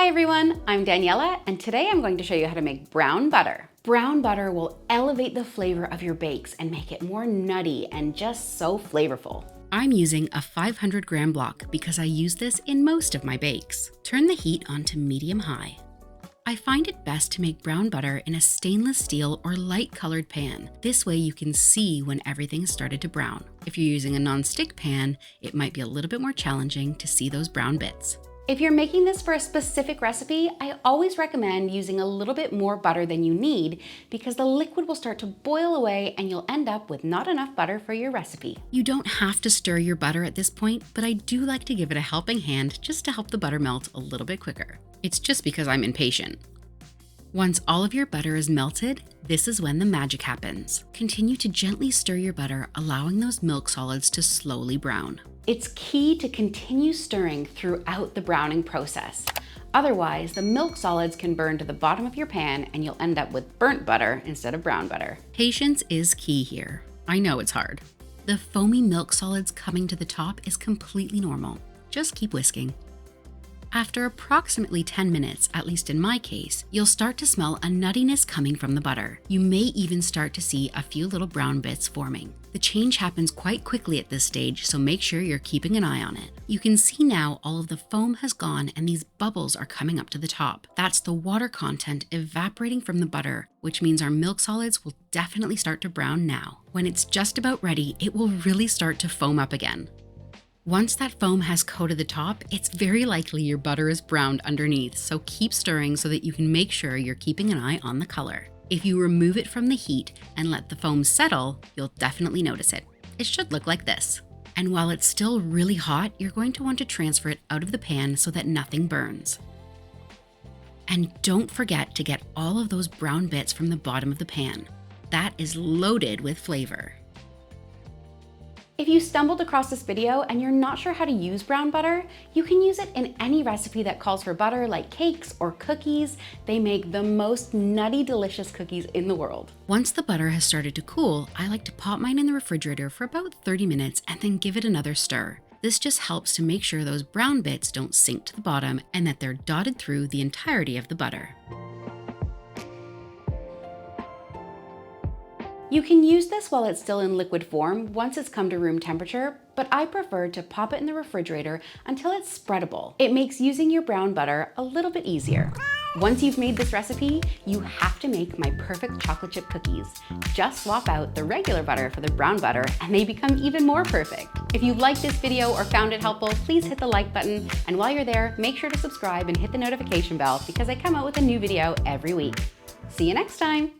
Hi everyone, I'm Daniela, and today I'm going to show you how to make brown butter. Brown butter will elevate the flavor of your bakes and make it more nutty and just so flavorful. I'm using a 500 gram block because I use this in most of my bakes. Turn the heat on to medium-high. I find it best to make brown butter in a stainless steel or light colored pan. This way you can see when everything's started to brown. If you're using a non-stick pan, it might be a little bit more challenging to see those brown bits. If you're making this for a specific recipe, I always recommend using a little bit more butter than you need because the liquid will start to boil away and you'll end up with not enough butter for your recipe. You don't have to stir your butter at this point, but I do like to give it a helping hand just to help the butter melt a little bit quicker. It's just because I'm impatient. Once all of your butter is melted, this is when the magic happens. Continue to gently stir your butter, allowing those milk solids to slowly brown. It's key to continue stirring throughout the browning process. Otherwise, the milk solids can burn to the bottom of your pan and you'll end up with burnt butter instead of brown butter. Patience is key here. I know it's hard. The foamy milk solids coming to the top is completely normal. Just keep whisking. After approximately 10 minutes, at least in my case, you'll start to smell a nuttiness coming from the butter. You may even start to see a few little brown bits forming. The change happens quite quickly at this stage, so make sure you're keeping an eye on it. You can see now all of the foam has gone and these bubbles are coming up to the top. That's the water content evaporating from the butter, which means our milk solids will definitely start to brown now. When it's just about ready, it will really start to foam up again. Once that foam has coated the top, it's very likely your butter is browned underneath, so keep stirring so that you can make sure you're keeping an eye on the color. If you remove it from the heat and let the foam settle, you'll definitely notice it. It should look like this. And while it's still really hot, you're going to want to transfer it out of the pan so that nothing burns. And don't forget to get all of those brown bits from the bottom of the pan. That is loaded with flavor. If you stumbled across this video and you're not sure how to use brown butter, you can use it in any recipe that calls for butter, like cakes or cookies. They make the most nutty, delicious cookies in the world. Once the butter has started to cool, I like to pop mine in the refrigerator for about 30 minutes and then give it another stir. This just helps to make sure those brown bits don't sink to the bottom and that they're dotted through the entirety of the butter. You can use this while it's still in liquid form once it's come to room temperature, but I prefer to pop it in the refrigerator until it's spreadable. It makes using your brown butter a little bit easier. Once you've made this recipe, you have to make my perfect chocolate chip cookies. Just swap out the regular butter for the brown butter and they become even more perfect. If you liked this video or found it helpful, please hit the like button. And while you're there, make sure to subscribe and hit the notification bell because I come out with a new video every week. See you next time.